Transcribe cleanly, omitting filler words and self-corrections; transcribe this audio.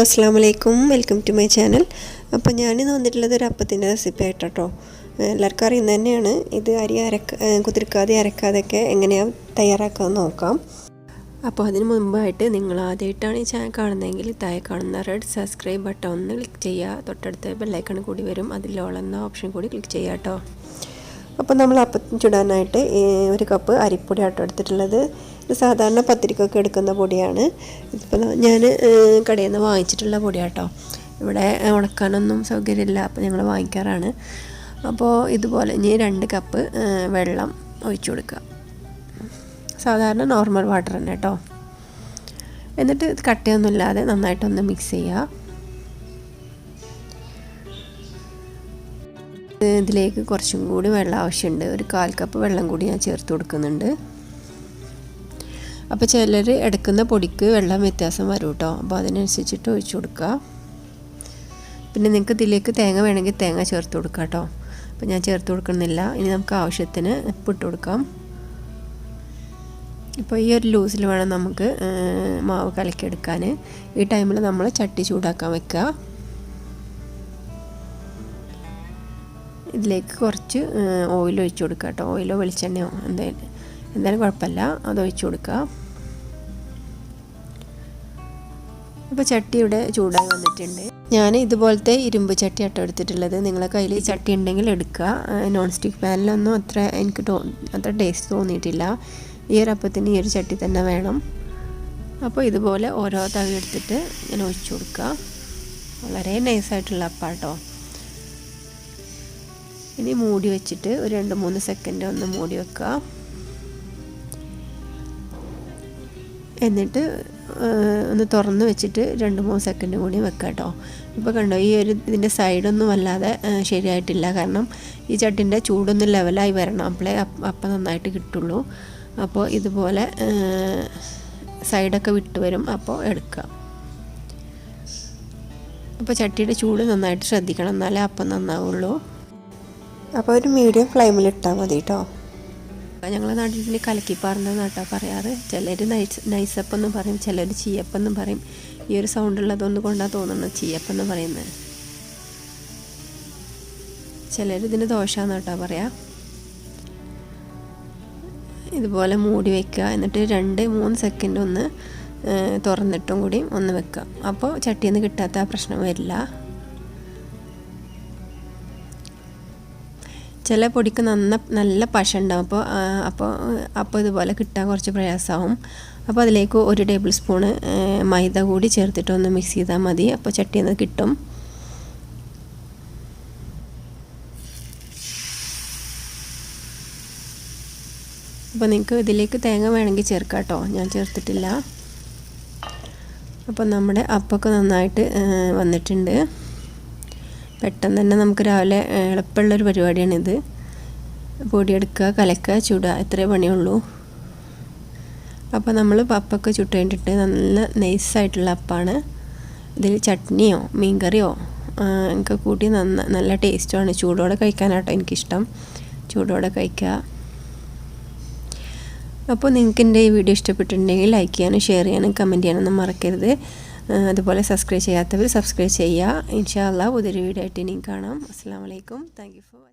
അസ്സലാമു അലൈക്കും welcome to my channel. അപ്പോൾ ഞാനിന്ന് വന്നിട്ടുള്ളത് ഒരു അപ്പത്തിൻ്റെ റെസിപ്പി ആയിട്ടോ. എല്ലാവർക്കും അറിയുന്നത് തന്നെയാണ്. ഇത് അരി കുതിർക്കാതെ അരക്കാതെയൊക്കെ എങ്ങനെയാണ് തയ്യാറാക്കാമെന്ന് നോക്കാം. അപ്പോൾ അതിന് മുമ്പായിട്ട് നിങ്ങൾ ആദ്യമായിട്ടാണ് ഈ ചാനൽ കാണുന്നതെങ്കിൽ താഴെ കാണുന്ന റെഡ് സബ്സ്ക്രൈബ് ബട്ടൺ ഒന്ന് ക്ലിക്ക് ചെയ്യുക. തൊട്ടടുത്ത് ബെല്ലൈക്കൺ കൂടി വരും, അതിൽ ഓൾ എന്ന ഓപ്ഷൻ കൂടി ക്ലിക്ക് ചെയ്യുക കേട്ടോ. അപ്പോൾ നമ്മൾ അപ്പം ചുടാനായിട്ട് ഒരു കപ്പ് അരിപ്പൊടി ആട്ടോ എടുത്തിട്ടുള്ളത്. ഇത് സാധാരണ പത്തിരിക്കൊക്കെ എടുക്കുന്ന പൊടിയാണ്. ഇതിപ്പോൾ ഞാൻ കടയിൽ നിന്ന് വാങ്ങിച്ചിട്ടുള്ള പൊടിയാട്ടോ. ഇവിടെ ഉണക്കാനൊന്നും സൗകര്യമില്ല, അപ്പോൾ ഞങ്ങൾ വാങ്ങിക്കാറാണ്. അപ്പോൾ ഇതുപോലെ ഇനി 2 കപ്പ് വെള്ളം ഒഴിച്ചു കൊടുക്കുക. സാധാരണ നോർമൽ വാട്ടർ തന്നെ കേട്ടോ. എന്നിട്ട് കട്ടയൊന്നുമില്ലാതെ നന്നായിട്ടൊന്ന് മിക്സ് ചെയ്യുക. ഇതിലേക്ക് കുറച്ചും കൂടി വെള്ളം ആവശ്യമുണ്ട്. ഒരു 1/4 കപ്പ് വെള്ളം കൂടി ഞാൻ ചേർത്ത് കൊടുക്കുന്നുണ്ട്. അപ്പോൾ ചിലർ എടുക്കുന്ന പൊടിക്ക് വെള്ളം വ്യത്യാസം വരും കേട്ടോ. അപ്പോൾ അതിനനുസരിച്ചിട്ട് ഒഴിച്ചു കൊടുക്കുക. പിന്നെ നിങ്ങൾക്ക് ഇതിലേക്ക് തേങ്ങ വേണമെങ്കിൽ തേങ്ങ ചേർത്ത് കൊടുക്കുക കേട്ടോ. അപ്പോൾ ഞാൻ ചേർത്ത് കൊടുക്കുന്നില്ല. ഇനി നമുക്ക് ആവശ്യത്തിന് ഉപ്പ് ഇട്ട് കൊടുക്കാം. ഇപ്പോൾ ഈ ഒരു ലൂസിൽ വേണം നമുക്ക് മാവ് കലക്കിയെടുക്കാൻ. ഈ ടൈമിൽ നമ്മൾ ചട്ടി ചൂടാക്കാൻ വെക്കുക. ഇതിലേക്ക് കുറച്ച് ഓയിൽ ഒഴിച്ച് കൊടുക്കുക കേട്ടോ. ഓയിലോ വെളിച്ചെണ്ണയോ എന്തായാലും കുഴപ്പമില്ല, അത് ഒഴിച്ച് കൊടുക്കുക. ഇപ്പോൾ ചട്ടി ഇവിടെ ചൂടായി വന്നിട്ടുണ്ട്. ഞാൻ ഇതുപോലത്തെ ഇരുമ്പ് ചട്ടി ആട്ടോ എടുത്തിട്ടുള്ളത്. നിങ്ങളെ കയ്യിൽ ചട്ടി ഉണ്ടെങ്കിൽ എടുക്കുക. നോൺ സ്റ്റിക്ക് പാനിലൊന്നും എനിക്ക് അത്ര ടേസ്റ്റ് തോന്നിയിട്ടില്ല. ഈ ഒരു അപ്പത്തിന് ഈ ഒരു ചട്ടി തന്നെ വേണം. അപ്പോൾ ഇതുപോലെ ഓരോ തവി എടുത്തിട്ട് ഞാൻ ഒഴിച്ചു കൊടുക്കുക. വളരെ നൈസായിട്ടുള്ള അപ്പാട്ടോ. ഇനി മൂടി വെച്ചിട്ട് ഒരു 2-3 സെക്കൻഡ് ഒന്ന് മൂടി വെക്കുക. എന്നിട്ട് ഒന്ന് തുറന്ന് വെച്ചിട്ട് 2-3 സെക്കൻഡ് കൂടി വെക്കുക കേട്ടോ. ഇപ്പോൾ കണ്ടോ, ഈ ഒരു ഇതിൻ്റെ സൈഡൊന്നും വല്ലാതെ ശരിയായിട്ടില്ല. കാരണം ഈ ചട്ടിൻ്റെ ചൂടൊന്നും ലെവലായി വരണം, അപ്പോഴേ അപ്പം നന്നായിട്ട് കിട്ടുള്ളൂ. അപ്പോൾ ഇതുപോലെ സൈഡൊക്കെ വിട്ട് വരും, അപ്പോൾ എടുക്കുക. അപ്പോൾ ചട്ടിയുടെ ചൂട് നന്നായിട്ട് ശ്രദ്ധിക്കണം, എന്നാലേ അപ്പം നന്നാവുള്ളൂ. അപ്പോൾ ഒരു മീഡിയം ഫ്ലെയിമിൽ ഇട്ടാൽ മതി കേട്ടോ. ഞങ്ങളുടെ നാട്ടിൽ കലക്കിപ്പാറുന്നത് കേട്ടോ പറയാറ്. ചിലർ നൈസപ്പം എന്ന് പറയും, ചിലർ ചീയപ്പം എന്ന് പറയും. ഈ ഒരു സൗണ്ടുള്ളതൊന്നും കൊണ്ടാണ് തോന്നുന്നത് ചീയപ്പം എന്ന് പറയുന്നത്. ചിലർ ഇതിന് ദോശ എന്ന് കേട്ടോ പറയാം. ഇതുപോലെ മൂടി വയ്ക്കുക. എന്നിട്ട് 2-3 സെക്കൻഡ് ഒന്ന് തുറന്നിട്ടും കൂടി ഒന്ന് വെക്കുക. അപ്പോൾ ചട്ടിയിൽ നിന്ന് കിട്ടാത്ത ആ പ്രശ്നം വരില്ല. ചില പൊടിക്ക് നല്ല പശ ഉണ്ടാവും. അപ്പോൾ ഇതുപോലെ കിട്ടാൻ കുറച്ച് പ്രയാസമാവും. അപ്പോൾ അതിലേക്ക് 1 ടേബിൾ സ്പൂണ് മൈദ കൂടി ചേർത്തിട്ട് ഒന്ന് മിക്സ് ചെയ്താൽ മതി. അപ്പോൾ ചട്ടിയിൽ നിന്ന് കിട്ടും. അപ്പോൾ നിങ്ങൾക്ക് ഇതിലേക്ക് തേങ്ങ വേണമെങ്കിൽ ചേർക്കാം കേട്ടോ. ഞാൻ ചേർത്തിട്ടില്ല. അപ്പോൾ നമ്മുടെ അപ്പമൊക്കെ നന്നായിട്ട് വന്നിട്ടുണ്ട്. പെട്ടെന്ന് തന്നെ നമുക്ക് രാവിലെ എളുപ്പമുള്ളൊരു പരിപാടിയാണിത്. പൊടിയെടുക്കുക, കലക്കുക, ചുടുക, ഇത്രേ പണിയുള്ളൂ. അപ്പോൾ നമ്മൾ അപ്പമൊക്കെ ചുട്ട് കഴിഞ്ഞിട്ട് നല്ല നൈസായിട്ടുള്ള അപ്പമാണ്. ഇതിൽ ചട്നിയോ മീൻകറിയോ ഒക്കെ കൂട്ടി നല്ല ടേസ്റ്റുമാണ്. ചൂടോടെ കഴിക്കാനാട്ടോ എനിക്കിഷ്ടം. ചൂടോടെ കഴിക്കുക. അപ്പോൾ നിങ്ങൾക്ക് എൻ്റെ ഈ വീഡിയോ ഇഷ്ടപ്പെട്ടിട്ടുണ്ടെങ്കിൽ ലൈക്ക് ചെയ്യാനും ഷെയർ ചെയ്യാനും കമൻറ്റ് ചെയ്യാനൊന്നും മറക്കരുത്. അതുപോലെ സബ്സ്ക്രൈബ് ചെയ്യാത്തവർ സബ്സ്ക്രൈബ് ചെയ്യുക. ഇൻഷാ അല്ലാഹ് പുതിയൊരു വീഡിയോ ആയിട്ട് ഇനിയും കാണാം. അസ്സലാമു അലൈക്കും. Thank you for watching.